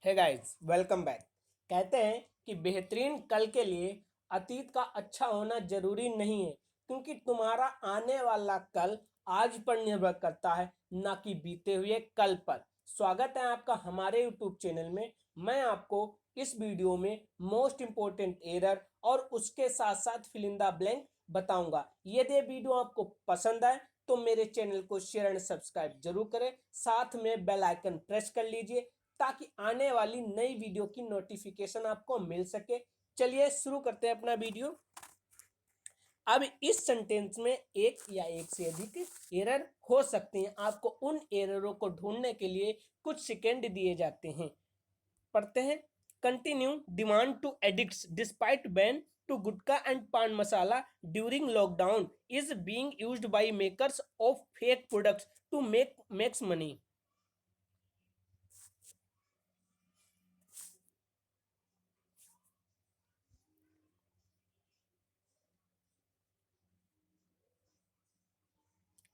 Hey guys, welcome back. कहते हैं कि बेहतरीन कल के लिए अतीत का अच्छा होना जरूरी नहीं है, क्योंकि तुम्हारा आने वाला कल आज पर निर्भर करता है, ना कि बीते हुए कल पर। स्वागत है आपका हमारे यूट्यूब चैनल में। मैं आपको इस वीडियो में मोस्ट इम्पोर्टेंट एरर और उसके साथ साथ फिल इन द ब्लैंक बताऊंगा। यदि ये वीडियो आपको पसंद आए तो मेरे चैनल को शेयर एंड सब्सक्राइब जरूर करें, साथ में बेल आइकन प्रेस कर लीजिए ताकि आने वाली नई वीडियो की नोटिफिकेशन आपको मिल सके। चलिए शुरू करते हैं अपना वीडियो। अब इस सेंटेंस में एक या एक से अधिक एरर हो सकते हैं। आपको उन एररों को ढूंढने के लिए कुछ सेकेंड दिए जाते हैं। पढ़ते हैं। Continue demand to addicts despite ban to gutkha and pan masala during lockdown is being used by makers of fake products to makes money.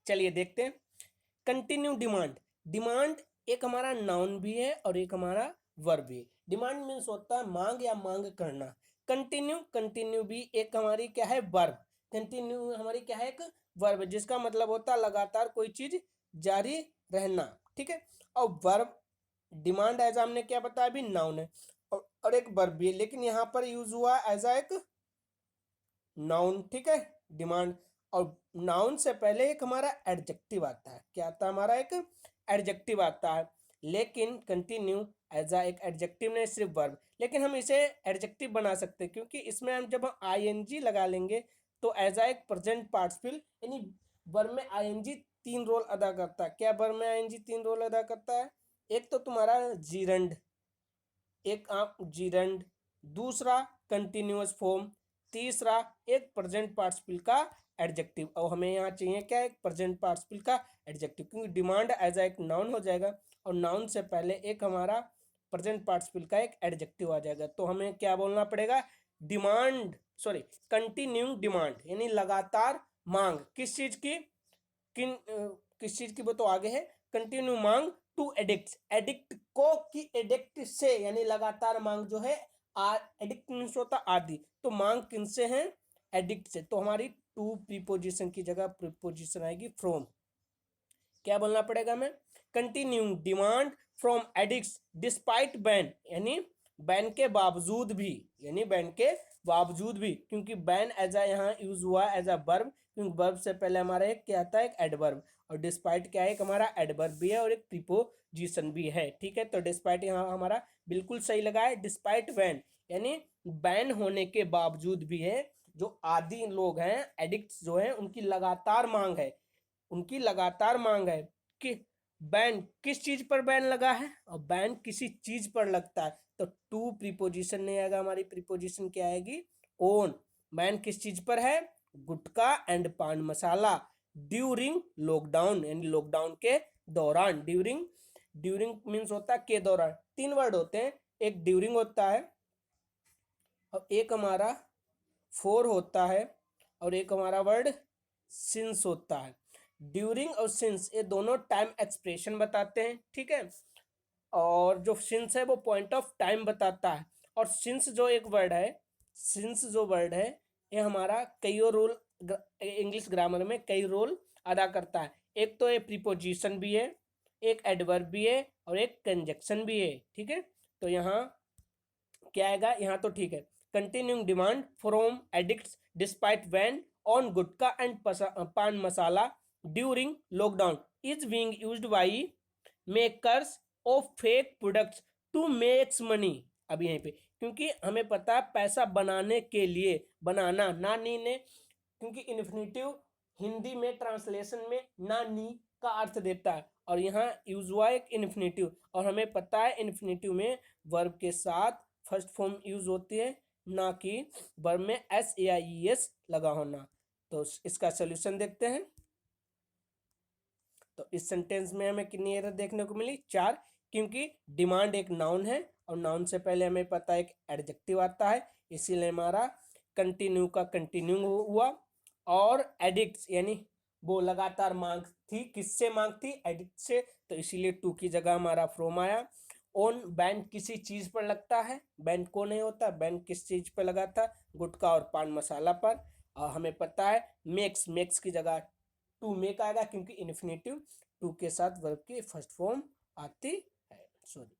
चलिए देखते हैं। Continue demand. डिमांड एक हमारा नाउन भी है और एक हमारा वर्ब भी है। डिमांड मीन्स होता है मांग या मांग करना। कंटिन्यू कंटिन्यू भी एक हमारी क्या है, वर्ब। कंटिन्यू हमारी क्या है, एक वर्ब, जिसका मतलब होता है लगातार कोई चीज जारी रहना। ठीक है। और वर्ब डिमांड एज हमने क्या बताया अभी, नाउन है और एक वर्ब भी है, लेकिन यहाँ पर यूज हुआ एज अ एक नाउन। ठीक है। डिमांड और नाउन से पहले एक हमारा एडजेक्टिव आता है। क्या आता है, हमारा एक एडजेक्टिव आता है। लेकिन कंटिन्यू एज अ एक एडजेक्टिव नहीं, सिर्फ वर्ब। लेकिन हम इसे एडजेक्टिव बना सकते हैं, क्योंकि इसमें हम जब आईएनजी लगा लेंगे तो एज अ एक प्रेजेंट पार्टिसिपल, यानी वर्ब में आईएनजी तीन रोल अदा करता है। क्या वर्ब में आईएनजी तीन रोल अदा करता है? एक तो तुम्हारा जीरंड, एक आप जीरंड, दूसरा कंटिन्यूअस फॉर्म, तीसरा एक प्रेजेंट पार्टिसिपल का एडजेक्टिव। और हमें यहाँ चाहिए क्या, एक प्रेजेंट पार्टिसिपल का एडजेक्टिव, क्योंकि डिमांड एज एक नाउन हो जाएगा और नाउन से पहले एक हमारा प्रेजेंट पार्टिसिपल का एक एडजेक्टिव आ जाएगा। तो हमें क्या बोलना पड़ेगा, डिमांड, सॉरी, कंटिन्यू डिमांड, यानी लगातार मांग। किस चीज की, किस चीज की, वो तो आगे है। कंटिन्यू मांग टू एडिक्ट, एडिक्ट को की एडिक्ट से, यानी लगातार मांग जो है। एडिक्ट मीन्स होता आदि, तो मांग किनसे है, एडिक्ट से। तो हमारी टू प्रीपोजिशन की जगह प्रीपोजिशन आएगी फ्रॉम। क्या बोलना पड़ेगा हमें, continue demand from addicts despite ban, यानी बैन के बावजूद भी, यानी बैन के बावजूद भी, क्योंकि बैन एज अ यहाँ यूज हुआ एज अ वर्ब, क्योंकि वर्ब से पहले हमारा एक क्या आता है, एक एडवर्ब। और डिस्पाइट क्या है, एक हमारा एडवर्ब भी है और एक प्रीपोजिशन भी है। ठीक है। तो डिस्पाइट यहाँ हमारा बिल्कुल सही लगा है। डिस्पाइट बैन यानी बैन होने के बावजूद भी है, जो आदि लोग हैं, एडिक्ट्स जो हैं, उनकी लगातार मांग है, उनकी लगातार मांग है कि बैन किस चीज पर बैन लगा है, और बैन किसी चीज पर लगता है तो टू प्रीपोजिशन नहीं आएगा, हमारी प्रीपोजिशन क्या आएगी, ओन। बैन किस चीज पर है, गुटखा and pan masala during lockdown, यानी लॉकडाउन के दौरान। ड्यूरिंग, ड्यूरिंग मीन्स होता है के दौरान। तीन वर्ड होते हैं, एक ड्यूरिंग होता है और एक हमारा फोर होता है और एक हमारा वर्ड सिंस होता है। ड्यूरिंग और सिंस ये दोनों टाइम एक्सप्रेशन बताते हैं। ठीक है। और जो सिंस है वो पॉइंट ऑफ टाइम बताता है। और सिंस जो एक वर्ड है, सिंस जो वर्ड है, ये हमारा कई रोल, इंग्लिश ग्रामर में कई रोल अदा करता है। एक तो ये प्रीपोजिशन भी है, एक एडवर्ब भी है और एक कंजक्शन भी है। ठीक है। तो यहाँ क्या आएगा, यहाँ तो ठीक है। Continuing demand from addicts despite ban on gutkha and pan masala during lockdown is being used by makers of fake products to makes money. अब यहीं पे, क्योंकि हमें पता है पैसा बनाने के लिए, बनाना ना नी ने, क्योंकि इन्फिनेटिव हिंदी में ट्रांसलेशन में ना नी का अर्थ देता है और यहाँ यूज हुआ एक इन्फिनेटिव, और हमें पता है इन्फिनेटिव में वर्ब के साथ फर्स्ट फॉर्म यूज होती है, ना कि वर्ब में S A I E S लगा होना। तो इसका सोल्यूशन देखते हैं। तो इस सेंटेंस में हमें कितनी एरर देखने को मिली, चार, क्योंकि डिमांड एक नाउन है और नाउन से पहले हमें पता है एक एडजेक्टिव आता है, इसीलिए हमारा कंटिन्यू का कंटिन्यू हुआ। और एडिक्ट्स यानी वो लगातार मांग थी, किससे मांग थी, एडिक्ट से, तो इसीलिए टू की जगह हमारा फ्रॉम आया। ऑन बैन किसी चीज पर लगता है, बैन को नहीं होता, बैन किस चीज पर लगा था, गुटखा और पान मसाला पर। और हमें पता है मेक्स, मेक्स की जगह टू मेक आएगा क्योंकि इन्फिनेटिव टू के साथ वर्ब की फर्स्ट फॉर्म आती है। सॉरी,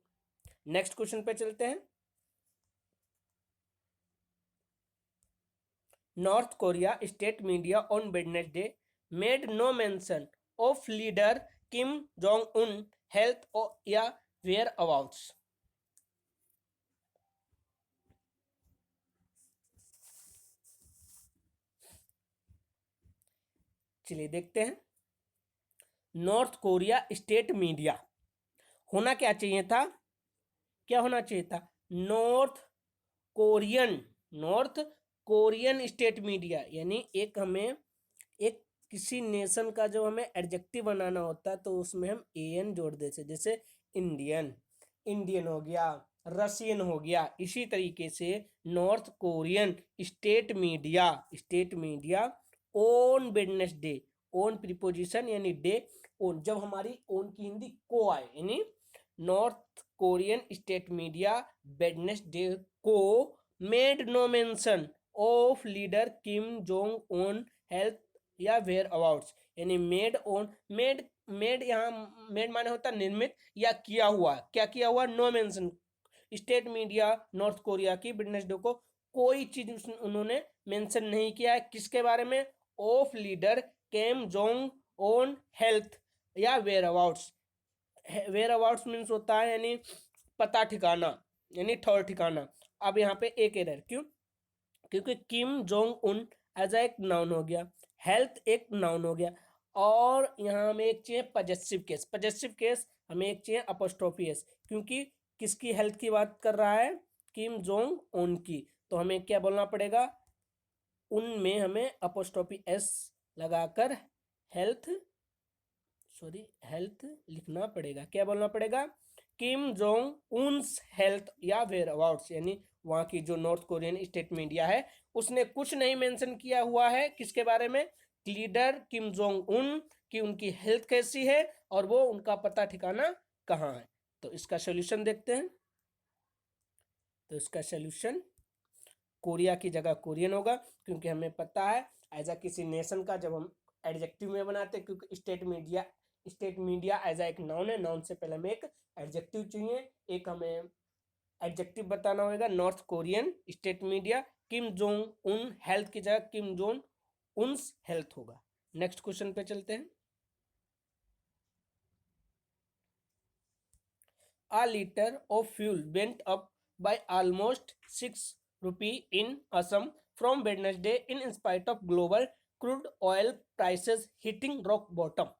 नेक्स्ट क्वेश्चन पे चलते हैं। North Korea state media on Wednesday made no mention of leader Kim Jong Un health या वेयर अबाउट्स। चलिए देखते हैं। नॉर्थ कोरिया स्टेट मीडिया होना क्या चाहिए था, क्या होना चाहिए था, north Korean, north Korean state media, यानी एक हमें एक किसी नेशन का जो हमें एडजेक्टिव बनाना होता है तो उसमें हम एन जोड़ देते, जैसे इंडियन, इंडियन हो गया, रशियन हो गया। इसी तरीके से North Korean state media, state media on Wednesday, on preposition यानी डे, ओन जब हमारी ओन की हिंदी को आए, यानी North Korean state media Wednesday को made no mention of leader Kim Jong Un health या वेयर अबाउट्स, यानी मेड ऑन, मेड, मेड यहाँ मेड माने होता निर्मित या किया हुआ, क्या किया हुआ, no mention. State media North Korea की वेडनेसडे को कोई चीज उन्होंने मेंशन नहीं किया है, किसके बारे में, of leader Kim Jong Un health या whereabouts. Whereabouts means होता है यानी पता ठिकाना, यानी ठौर ठिकाना। अब यहाँ पे एक एरर, क्यों, क्योंकि किम जोंग उन एज एक नाउन हो गया, हेल्थ एक नाउन हो गया, और यहाँ हमें एक चाहिए पजेसिव केस, पजेसिव केस हमें एक चाहिए अपोस्ट्रोफी एस, क्योंकि किसकी हेल्थ की बात कर रहा है, किम जोंग उन की, तो हमें क्या बोलना पड़ेगा, उनमें हमें अपोस्ट्रोफी एस लगाकर हेल्थ, सॉरी हेल्थ लिखना पड़ेगा, क्या बोलना पड़ेगा, किम जोंग उन्स हेल्थ या वेयर अबाउट्स, यानी वहाँ की जो नॉर्थ कोरियन स्टेट मीडिया है उसने कुछ नहीं मेंशन किया हुआ है किसके बारे में, लीडर किम जोंग उन की, उनकी हेल्थ कैसी है और वो उनका पता ठिकाना कहाँ है। तो इसका सोल्यूशन देखते हैं। तो इसका सोल्यूशन कोरिया की जगह कोरियन होगा, क्योंकि हमें पता है एज अ किसी नेशन का जब हम एडजेक्टिव में बनाते हैं, क्योंकि स्टेट मीडिया एज अ एक नाउन है, नाउन से पहले हमें एक एडजेक्टिव चाहिए, एक हमें एडजेक्टिव बताना होगा, नॉर्थ कोरियन स्टेट मीडिया किम जोंग उन हेल्थ की जगह किम जोंग उन्स हेल्थ होगा। नेक्स्ट क्वेश्चन पे चलते हैं। A liter of fuel went up by almost 6 rupee in Assam from Wednesday in spite of global crude oil prices hitting rock bottom.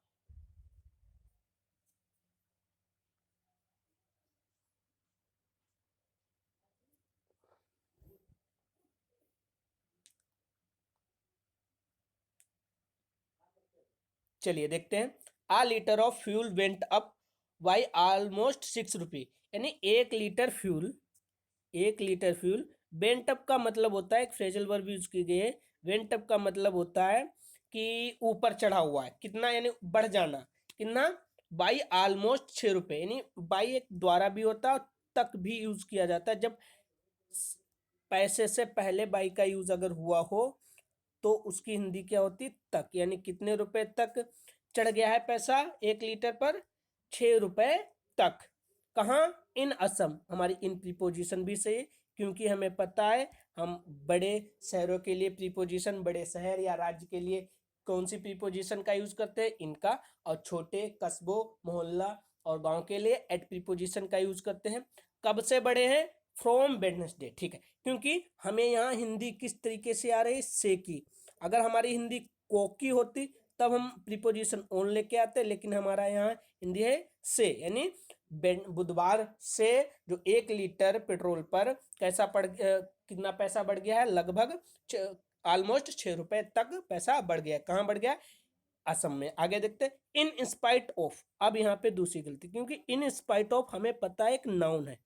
चलिए देखते हैं। A litre of fuel went up by almost 6 rupee, यानी एक litre fuel, एक litre fuel, went up का मतलब होता है, एक फ्रेजल वर्ब यूज की गई है, वेंट अप का मतलब होता है कि ऊपर चढ़ा हुआ है, कितना यानी बढ़ जाना, कितना, बाई ऑलमोस्ट 6 रुपये, यानी बाई एक द्वारा भी होता है, तक भी यूज किया जाता है, जब पैसे से पहले बाई का यूज अगर हुआ हो तो उसकी हिंदी क्या होती, तक, यानी कितने रुपए तक चढ़ गया है पैसा एक लीटर पर, 6 रुपए तक। कहाँ, इन असम, हमारी इन प्रीपोजिशन भी सही, क्योंकि हमें पता है हम बड़े शहरों के लिए प्रीपोजिशन, बड़े शहर या राज्य के लिए कौन सी प्रीपोजिशन का यूज करते हैं, इनका, और छोटे कस्बों मोहल्ला और गांव के लिए एट प्रीपोजिशन का यूज करते हैं। कब से बड़े हैं, फ्रॉम वेडनेसडे, ठीक है, क्योंकि हमें यहाँ हिंदी किस तरीके से आ रही है, से की, अगर हमारी हिंदी को की होती तब हम प्रीपोजिशन ओन लेके आते, लेकिन हमारा यहाँ हिंदी है से, यानी बुधवार से जो 1 लीटर पेट्रोल पर कैसा कितना पैसा बढ़ गया है, लगभग ऑलमोस्ट 6 रुपए तक पैसा बढ़ गया, कहाँ बढ़ गया, असम में। आगे देखते हैं, इन स्पाइट ऑफ, अब यहाँ पे दूसरी गलती, क्योंकि इन स्पाइट ऑफ हमें पता है एक नाउन है,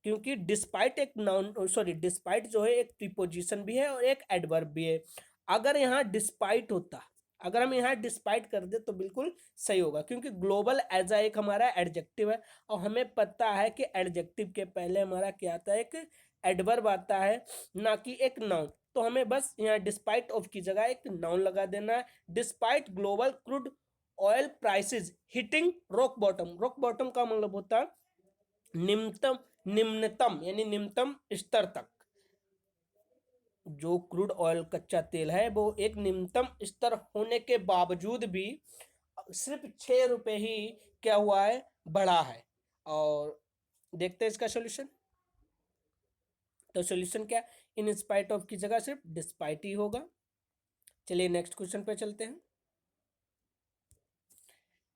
क्योंकि डिस्पाइट एक नाउन, सॉरी डिस्पाइट जो है एक प्रीपोजिशन भी है और एक एडवर्ब भी है। अगर यहाँ डिस्पाइट होता, अगर हम यहाँ डिस्पाइट कर दे तो बिल्कुल सही होगा, क्योंकि ग्लोबल एज एक हमारा एडजेक्टिव है और हमें पता है कि एडजेक्टिव के पहले हमारा क्या आता है, एक एडवर्ब आता है, ना कि एक नाउन। तो हमें बस यहाँ डिस्पाइट ऑफ की जगह एक नाउन लगा देना है। Despite global crude oil prices hitting rock bottom. Rock bottom का मतलब होता है निम्नतम, निम्नतम यानी निम्नतम स्तर तक। जो क्रूड ऑयल कच्चा तेल है वो एक निम्नतम स्तर होने के बावजूद भी सिर्फ 6 रुपये ही क्या हुआ है, बढ़ा है। और देखते हैं इसका सोल्यूशन। तो सोल्यूशन क्या, इन स्पाइट ऑफ की जगह सिर्फ डिस्पाइट ही होगा। चलिए नेक्स्ट क्वेश्चन पे चलते हैं।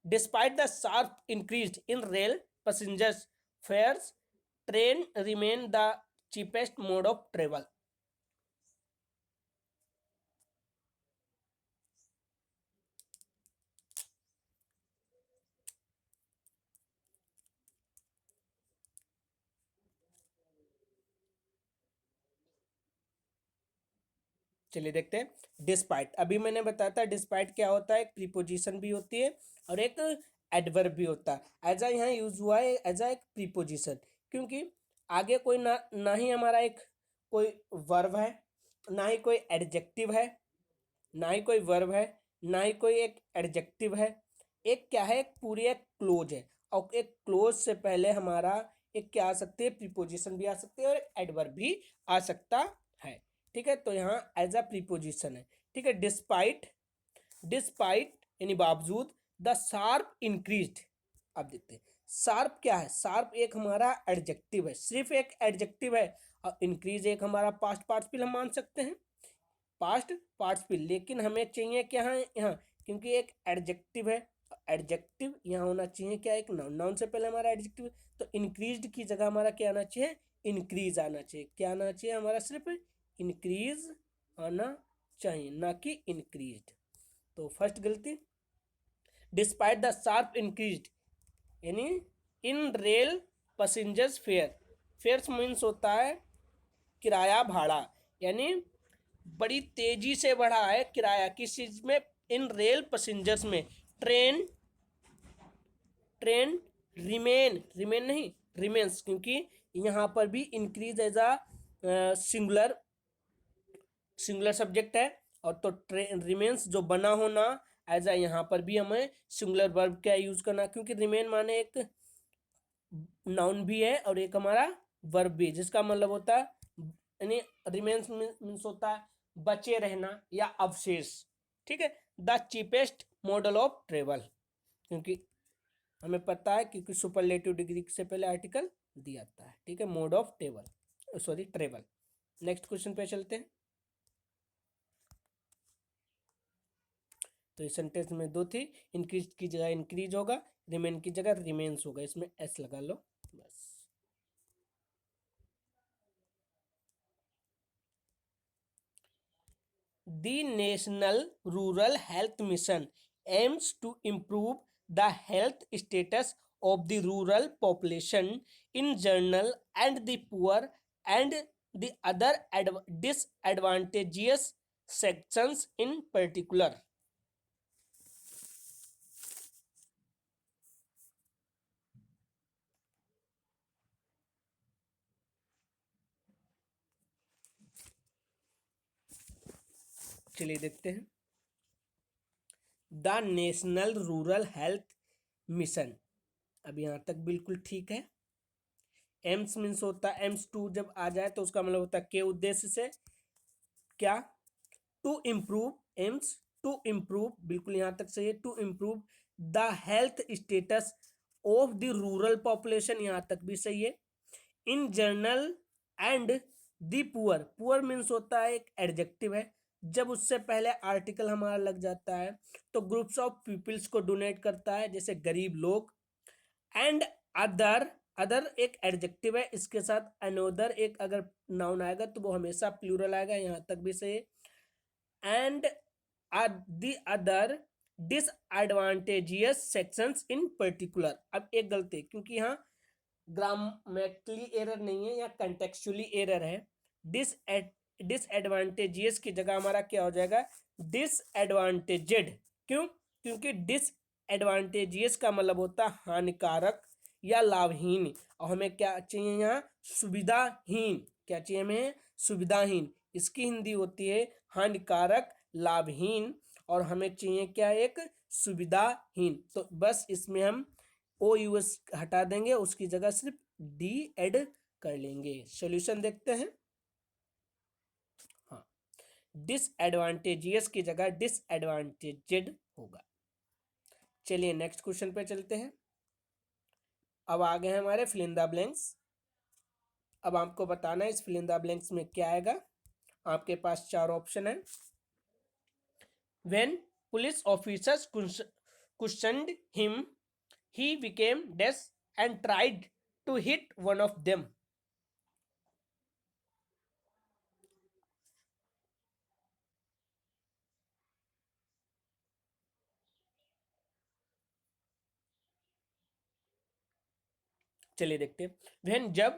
Despite the sharp increase in rail passengers fares, train remain the cheapest mode of travel. चलिए देखते हैं। डिस्पाइट, अभी मैंने बताया था डिस्पाइट क्या होता है, एक प्रीपोजिशन भी होती है और एक एडवर्ब भी होता है। एज यहाँ यूज हुआ है एज एक प्रीपोजिशन, क्योंकि आगे कोई ना ही हमारा एक कोई वर्ब है, ना ही कोई एडजेक्टिव है, ना ही कोई वर्ब है, ना ही कोई एक एडजेक्टिव है। एक क्या है, एक पूरी एक क्लोज है, और एक क्लोज से पहले हमारा एक क्या आ सकती है, प्रीपोजिशन भी आ सकती है और एडवर्ब भी आ सकता है। ठीक है, तो यहाँ एज अ प्रीपोजिशन है। ठीक है, डिस्पाइट, डिस्पाइट यानी बावजूद, द शार्प इंक्रीज्ड। अब देखते हैं शार्प क्या है। शार्प एक हमारा एडजेक्टिव है, सिर्फ एक एडजेक्टिव है, और इंक्रीज एक हमारा पास्ट पार्टिसिपल हम मान सकते हैं, पास्ट पार्टिसिपल। लेकिन हमें चाहिए क्या है यहाँ, क्योंकि एक एडजेक्टिव है, एडजेक्टिव यहाँ होना चाहिए क्या, एक नाउन। नाउन से पहले हमारा एडजेक्टिव, तो इंक्रीज्ड की जगह हमारा क्या आना चाहिए, इंक्रीज आना चाहिए। क्या आना चाहिए हमारा, सिर्फ इंक्रीज आना चाहिए, ना कि इंक्रीज्ड। तो फर्स्ट गलती। डिस्पाइट द शार्प इंक्रीज्ड यानी in rail passengers fare. Fares means होता है किराया भाड़ा, यानी बड़ी तेजी से बढ़ा है किराया किस चीज में, इन रेल पैसेंजर्स में। ट्रेन, ट्रेन रिमेन, रिमेन नहीं रिमेन्स, क्योंकि यहाँ पर भी increase as a singular, singular subject है। और तो ट्रेन रिमेन्स जो बना होना, एज अ यहाँ पर भी हमें सिंगुलर वर्ब क्या यूज करना, क्योंकि रिमेन माने एक नाउन भी है और एक हमारा वर्ब भी, जिसका मतलब होता है यानी रिमेन्स मीन्स होता है बचे रहना या अवशेष। ठीक है, the cheapest model of travel, क्योंकि हमें पता है क्योंकि सुपरलेटिव डिग्री से पहले आर्टिकल दिया जाता है। ठीक है, mode of travel, sorry travel. Next question पे चलते हैं। तो इस सेंटेंस में दो थी, इंक्रीज की जगह इंक्रीज होगा, रिमेन की जगह रिमेन्स होगा, इसमें एस लगा लो बस। The National Rural Health Mission aims to improve the health status of the rural population in general and the poor and the other disadvantageous sections in particular. चलिए देखते हैं। The national rural health mission, अब यहाँ तक बिल्कुल ठीक है। AIIMS means होता है, एम्स टू जब आ जाए तो उसका मतलब होता है के उद्देश्य से क्या, to improve, aims to improve, बिल्कुल यहाँ तक सही है, to improve the health status of the rural population, यहाँ तक भी सही है। In general and the poor, poor means होता है एक एडजेक्टिव है, जब उससे पहले आर्टिकल हमारा लग जाता है तो ग्रुप्स ऑफ पीपल्स को डोनेट करता है, जैसे गरीब लोग। एंड अदर, अदर एक एडजेक्टिव है, इसके साथ अनोदर एक अगर नाउन आएगा तो वो हमेशा प्लूरल आएगा, यहाँ तक भी सही है। And the other disadvantageous sections in particular. अब एक गलती, क्योंकि यहाँ ग्रामेटिकली एरर नहीं है या कंटेक्चुअली एरर है। डिसएडवांटेजियस की जगह हमारा क्या हो जाएगा, डिसएडवांटेजेड। क्यों? क्योंकि डिसएडवांटेजियस का मतलब होता है हानिकारक या लाभहीन, और हमें क्या चाहिए यहाँ, सुविधाहीन। क्या चाहिए हमें, सुविधाहीन। इसकी हिंदी होती है हानिकारक, लाभहीन, और हमें चाहिए क्या, एक सुविधाहीन। तो बस इसमें हम ओ यूएस हटा देंगे, उसकी जगह सिर्फ डी ऐड कर लेंगे। सॉल्यूशन देखते हैं। हाँ, डिसएडवांटेजियस की जगह डिसएडवांटेजेड होगा। चलिए नेक्स्ट क्वेश्चन पे चलते हैं। अब आ गए हैं हमारे फिल इन द ब्लैंक्स। अब आपको बताना है इस फिल इन द ब्लैंक्स में क्या आएगा। आपके पास चार ऑप्शन है। When police officers questioned him, he became deaf and tried to hit one of them. चलिए देखते हैं। व्हेन, जब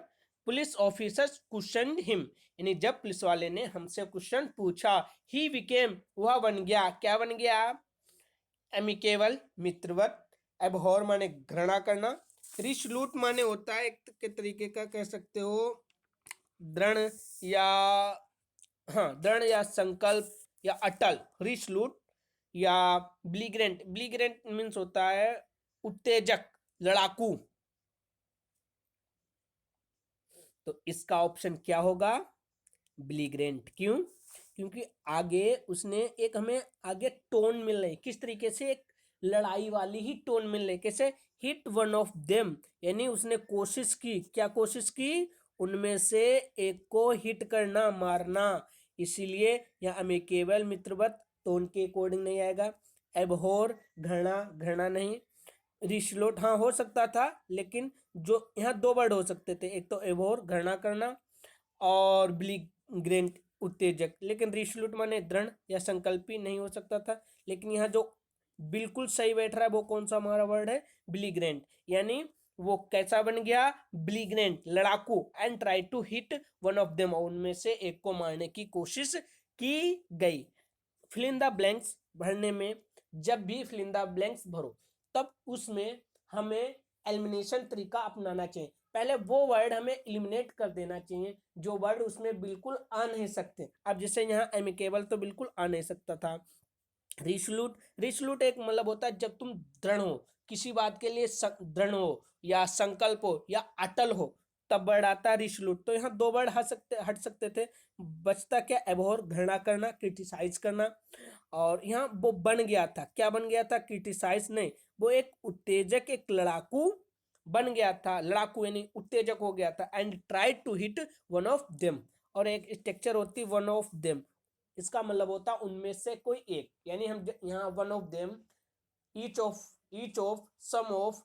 पुलिस ऑफिसर्स क्वेश्चन हिम, यानी जब पुलिस वाले ने हमसे क्वेश्चन पूछा, ही बिकेम, वह बन गया, क्या बन गया, एमिकेबल, मित्रवत, एबहॉर माने घृणा करना, रिसलूट माने होता है एक के तरीके का कह सकते हो दृढ़ या, हाँ दृढ़ या संकल्प या अटल, रिसलूट, या ब्लिग्रेंट, ब्लिग्रेंट मीन्स होता है उत्तेजक, लड़ाकू। तो इसका ऑप्शन क्या होगा, ब्लिग्रेंट। क्यों? क्योंकि आगे उसने एक हमें आगे टोन मिल रही, किस तरीके से, एक लड़ाई वाली ही टोन मिल रही। कैसे, हिट वन ऑफ देम, यानी उसने कोशिश की, क्या कोशिश की, उनमें से एक को हिट करना, मारना। इसीलिए यहाँ अमेकेबल, मित्रवत टोन के अकॉर्डिंग नहीं आएगा। एबहोर, घृणा, घृणा नहीं। रिशलोट हाँ हो सकता था, लेकिन जो यहाँ दो वर्ड हो सकते थे, एक तो एबोर घृणा करना, और ब्लिग्रेंट उत्तेजक, लेकिन रिशलूट माने दृढ़ या संकल्पी नहीं हो सकता था। लेकिन यहाँ जो बिल्कुल सही बैठ रहा है वो कौन सा हमारा वर्ड है, ब्लिग्रेंट, यानी वो कैसा बन गया, ब्लिग्रेंट, लड़ाकू, and try to hit one of them, उनमें से एक को मारने की कोशिश की गई। फिल इन द ब्लैंक्स भरने में, जब भी फिल इन द ब्लैंक्स भरो तब उसमें हमें एलिमिनेशन तरीका अपनाना चाहिए। पहले वो वर्ड हमें एलिमिनेट कर देना चाहिए जो वर्ड उसमें बिल्कुल आ नहीं सकते। अब जैसे यहाँ एमिकेबल तो बिल्कुल आ नहीं सकता था। रिसलूट, रिसलूट एक मतलब होता है जब तुम दृढ़ हो, किसी बात के लिए दृढ़ हो या संकल्प हो या अटल हो, तब वर्ड आता है रिसलूट। तो यहाँ दो वर्ड हट सकते थे। बचता क्या, एबोर, घृणा करना, क्रिटिसाइज करना। और यहाँ वो बन गया था, क्या बन गया था, क्रिटिसाइज नहीं, वो एक उत्तेजक, एक लड़ाकू बन गया था, लड़ाकू यानी उत्तेजक हो गया था। And tried to hit one of them, और एक स्ट्रक्चर होती वन ऑफ देम, इसका मतलब होता उनमें से कोई एक, यानी हम यहाँ one of them, each of, some of,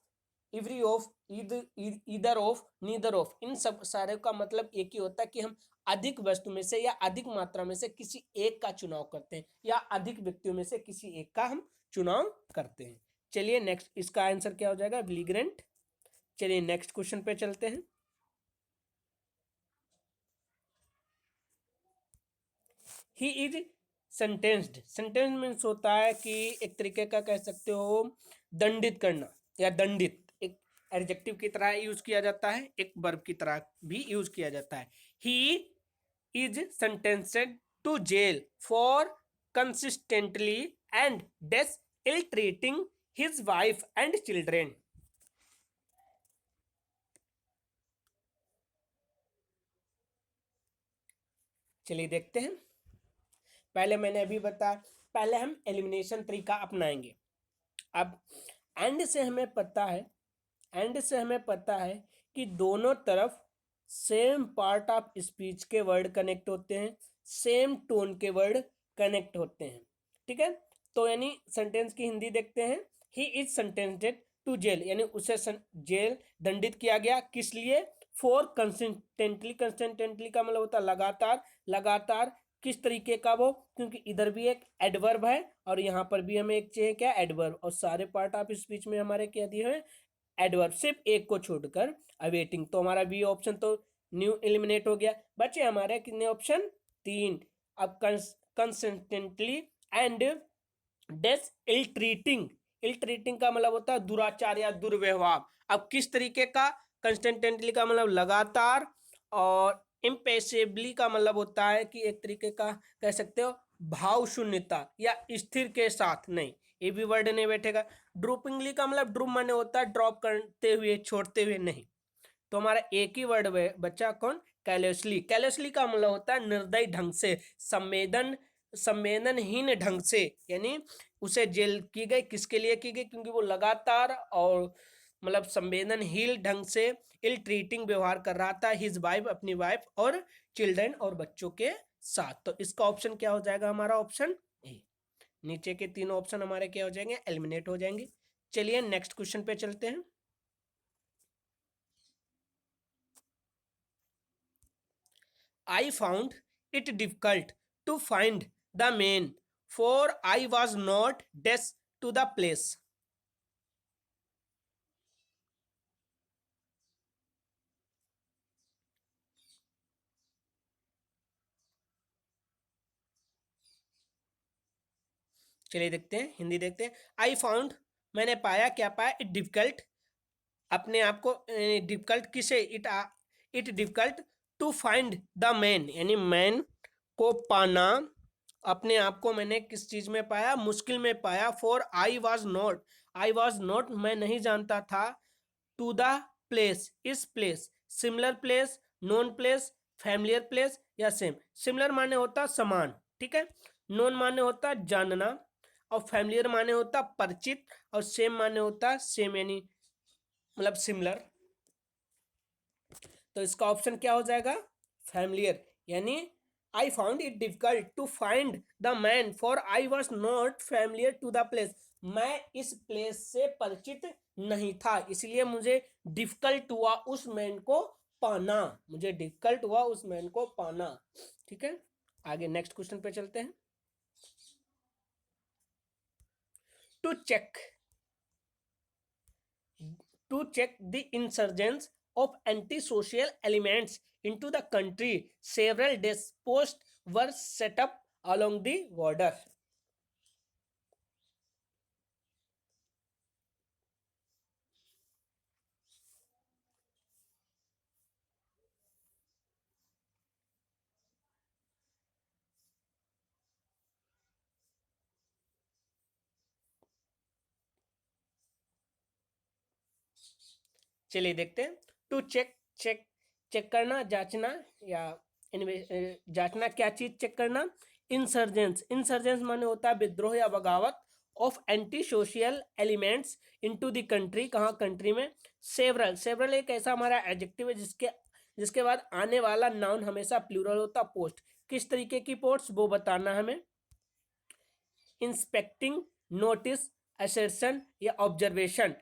every of, either of, neither of, इन सब सारे का मतलब एक ही होता है कि हम अधिक वस्तु में से या अधिक मात्रा में से किसी एक का चुनाव करते हैं, या अधिक व्यक्तियों में से किसी एक का हम चुनाव करते हैं। चलिए नेक्स्ट, इसका आंसर क्या हो जाएगा, ब्लिग्रेंट। चलिए नेक्स्ट क्वेश्चन पे चलते हैं। He is sentenced, sentence means होता है कि एक तरीके का कह सकते हो दंडित करना या दंडित, एक एडजेक्टिव की तरह यूज किया जाता है, एक वर्ब की तरह भी यूज किया जाता है। He is sentenced to jail for consistently and डेस ill treating his wife and children. चलिए देखते हैं। पहले मैंने अभी बताया, पहले हम एलिमिनेशन तरीका अपनाएंगे। अब एंड से हमें पता है, एंड से हमें पता है कि दोनों तरफ सेम पार्ट ऑफ स्पीच के वर्ड कनेक्ट होते हैं, सेम टोन के वर्ड कनेक्ट होते हैं। ठीक है, तो यानी सेंटेंस की हिंदी देखते हैं। He is sentenced to jail, यानी उसे जेल दंडित किया गया, किस लिए, फॉर कंसिस्टेंटली, कंसिस्टेंटली का मतलब होता है लगातार, लगातार किस तरीके का वो, क्योंकि इधर भी एक एडवर्ब है और यहाँ पर भी हमें एक चाहिए क्या, एडवर्ब, और सारे पार्ट ऑफ स्पीच में हमारे क्या दिए हैं, एडवर्ब, सिर्फ एक को छोड़कर अवेटिंग। तो हमारा बी ऑप्शन तो न्यू एलिमिनेट हो गया। बचे हमारे कितने ऑप्शन, 3 अब कंसिस्टेंटली एंड डेस इल ट्रीटिंग का मतलब होता है दुराचार या दुर्व्यवहार। अब किस तरीके का, कंसिस्टेंटली का मतलब लगातार, और इम्पेसिबली का मतलब होता है कि एक तरीके का कह सकते हो भाव शून्यता या स्थिर के साथ नहीं, ये भी वर्ड नहीं बैठेगा। ड्रूपिंगली का मतलब ड्रूप माने होता है ड्रॉप करते हुए, छोड़ते हुए नहीं। तो हमारा एक ही वर्ड बच्चा कौन, कैलोसली। कैलोसली का मतलब होता है निर्दयी ढंग से, संवेदनहीन ढंग से, यानी उसे जेल की गई, किसके लिए की गई, क्योंकि वो लगातार और मतलब संवेदनहीन ढंग से इल ट्रीटिंग व्यवहार कर रहा था हिज वाइफ, अपनी वाइफ और चिल्ड्रन और बच्चों के साथ। तो इसका ऑप्शन क्या हो जाएगा हमारा, ऑप्शन ए। नीचे के तीनों ऑप्शन हमारे क्या हो जाएंगे, एलिमिनेट हो जाएंगे। चलिए नेक्स्ट क्वेश्चन पे चलते हैं। I found it difficult to find the man, for I was not deaf to the place. चलिए देखते हैं, हिंदी देखते हैं। आई फाउंड, मैंने पाया, क्या पाया, इट डिफिकल्ट, अपने आप को डिफिकल्ट किसे, it difficult to find the man, यानी मैन को पाना, अपने आप को मैंने किस चीज में पाया, मुश्किल में पाया। फॉर आई वॉज नॉट, मैं नहीं जानता था, टू द प्लेस, इस place, similar place, known place, familiar place या सेम। सिमिलर माने होता समान, ठीक है, नोन माने होता जानना, और फैमिलियर माने होता परिचित, और सेम माने होता सेम, यानी मतलब सिमिलर। तो इसका ऑप्शन क्या हो जाएगा, फैमिलियर, यानी I found it difficult to find the man, for I was not familiar to the place, मैं इस प्लेस से परिचित नहीं था, इसलिए मुझे डिफिकल्ट हुआ उस मैन को पाना, मुझे डिफिकल्ट हुआ उस मैन को पाना। ठीक है, आगे नेक्स्ट क्वेश्चन पे चलते हैं। To check to check the insurgence of anti-social elements into the country. Several desk posts were set up along the border. चलिए देखते हैं। टू चेक, चेक करना, जांचना, या जांचना, क्या चीज चेक करना, इंसर्जेंस माने होता है विद्रोह या बगावत, of anti social elements into the country, कहाँ, कंट्री में। सेवरल एक ऐसा हमारा एडजेक्टिव है जिसके जिसके बाद आने वाला नाउन हमेशा प्लूरल होता। पोस्ट, किस तरीके की पोस्ट वो बताना हमें। इंस्पेक्टिंग, नोटिस, असर्शन या ऑब्जर्वेशन।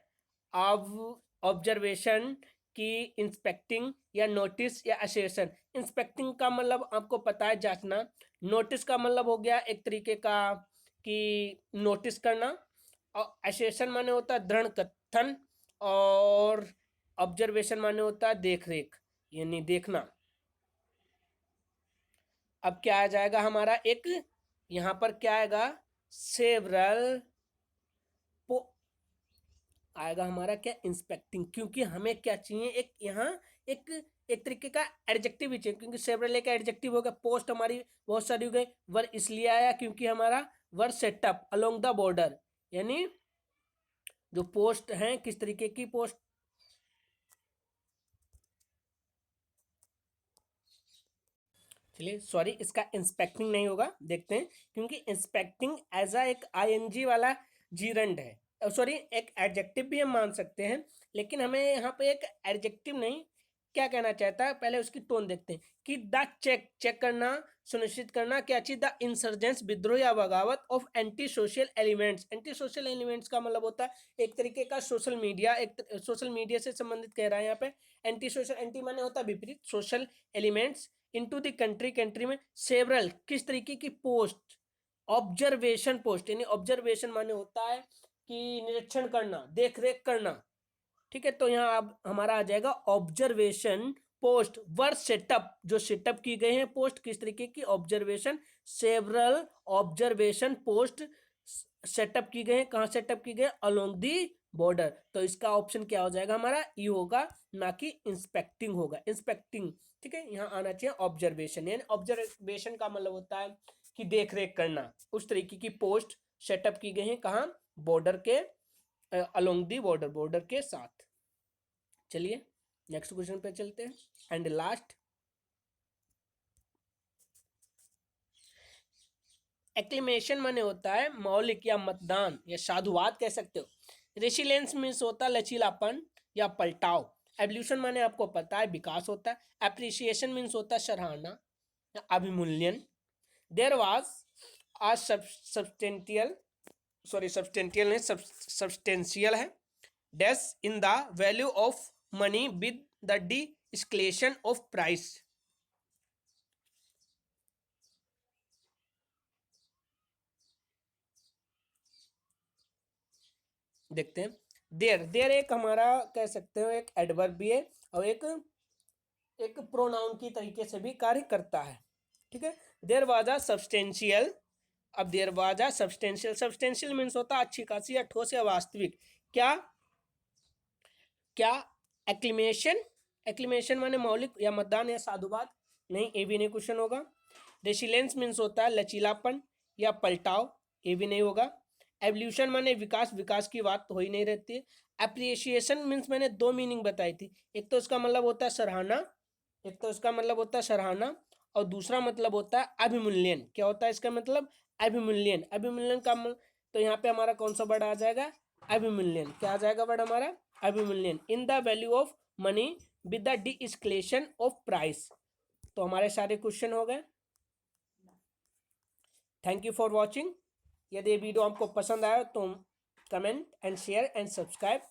अब ऑब्जर्वेशन की, इंस्पेक्टिंग या नोटिस या असर्शन। इंस्पेक्टिंग का मतलब आपको पता है जांचना, नोटिस का मतलब हो गया एक तरीके का कि नोटिस करना, और असर्शन माने होता है दृढ़ कथन, और ऑब्जर्वेशन माने होता है देख रेख, यानी देखना। अब क्या आ जाएगा हमारा, एक यहाँ पर क्या आएगा, सेवरल आएगा हमारा क्या, इंस्पेक्टिंग, क्योंकि हमें क्या चाहिए, एक यहाँ एक एक तरीके का एडजेक्टिव भी चाहिए, क्योंकि सेवरल एक एडजेक्टिव हो गया। पोस्ट हमारी बहुत सारी हो गई, वर इसलिए आया क्योंकि हमारा were set up along the border, यानी जो पोस्ट हैं, किस तरीके की पोस्ट। चलिए सॉरी, इसका इंस्पेक्टिंग नहीं होगा, देखते हैं, क्योंकि इंस्पेक्टिंग एज अ एक आईएनजी वाला जीरंड है, सॉरी एक एडजेक्टिव भी हम मान सकते हैं, लेकिन हमें यहाँ पे एक एडजेक्टिव नहीं, क्या कहना चाहता है, पहले उसकी टोन देखते हैं कि द चेक करना, सुनिश्चित करना, क्या चीज, द इंसर्जेंस, विद्रोह या बगावत, of anti social elements. Anti social elements का मतलब होता है एक तरीके का सोशल मीडिया, एक सोशल मीडिया से संबंधित कह रहा है यहाँ पे। एंटी सोशल, एंटी माने होता है विपरीत, social elements into the country, country में। सेवरल, किस तरीके की पोस्ट, ऑब्जर्वेशन पोस्ट, यानी ऑब्जर्वेशन माने होता है कि निरीक्षण करना, देख रेख करना। ठीक है, तो यहाँ अब हमारा आ जाएगा ऑब्जर्वेशन पोस्ट वर सेटअप, जो सेटअप की गए हैं पोस्ट किस तरीके की, observation, several observation post setup की गए हैं, कहाँ सेटअप की गए, अलोंग दी बॉर्डर। तो इसका ऑप्शन क्या हो जाएगा हमारा, ई होगा, ना कि इंस्पेक्टिंग होगा, इंस्पेक्टिंग। ठीक है, यहाँ आना चाहिए ऑब्जर्वेशन, यानी ऑब्जर्वेशन का मतलब होता है कि देख रेख करना, उस तरीके की पोस्ट सेटअप की गई हैं, कहाँ, बॉर्डर के, अलोंग दी बॉर्डर, बॉर्डर के साथ। चलिए नेक्स्ट क्वेश्चन पे चलते हैं एंड लास्ट। एक्लेमेशन माने होता है मौलिक या मतदान या साधुवाद कह सकते हो। रेसिलेंस मीन्स होता है लचीलापन या पलटाव। एवोल्यूशन माने आपको पता है विकास होता है। एप्रिसिएशन मीन्स होता है सराहना या अभिमूल्यन। देयर वाज आ सब्सटेंटियल, सॉरी सब्सटेंटियल नहीं, सब्सटेंशियल है, dash in the value of money with the de escalation of price. देखते हैं, देर, देर एक हमारा कह सकते हो एक एडवर्ब भी है और एक प्रोनाउन की तरीके से भी कार्य करता है। ठीक है, देर वाज अ सब्सटेंशियल, अब there was a substantial, substantial means होता है अच्छी खासी या ठोस या वास्तविक। क्या क्या एक्लिमेशन, एक्लिमेशन माने मौलिक या मतदान या साधुवाद, नहीं, ये भी नहीं क्वेश्चन होगा। रेसिलेंस मीन्स होता है लचीलापन या पलटाव, ये भी नहीं होगा। एवोल्यूशन माने विकास, विकास की बात तो हो ही नहीं रहती है। अप्रिसिएशन मीन्स मैंने दो मीनिंग बताई थी, एक तो इसका मतलब होता है सराहना, एक तो इसका मतलब होता है सराहना, और दूसरा मतलब होता है अभिमूल्यन। क्या होता है इसका मतलब, अभिमूल्यन, अभिमूल्यन का तो यहाँ पे हमारा कौन सा वर्ड आ जाएगा, अभिमूल्यन। क्या आ जाएगा वर्ड हमारा, अभिमूल्यन। In the value of money with the de escalation of price. तो हमारे सारे क्वेश्चन हो गए। Thank you for watching. यदि ये वीडियो आपको पसंद आया तो comment and share and subscribe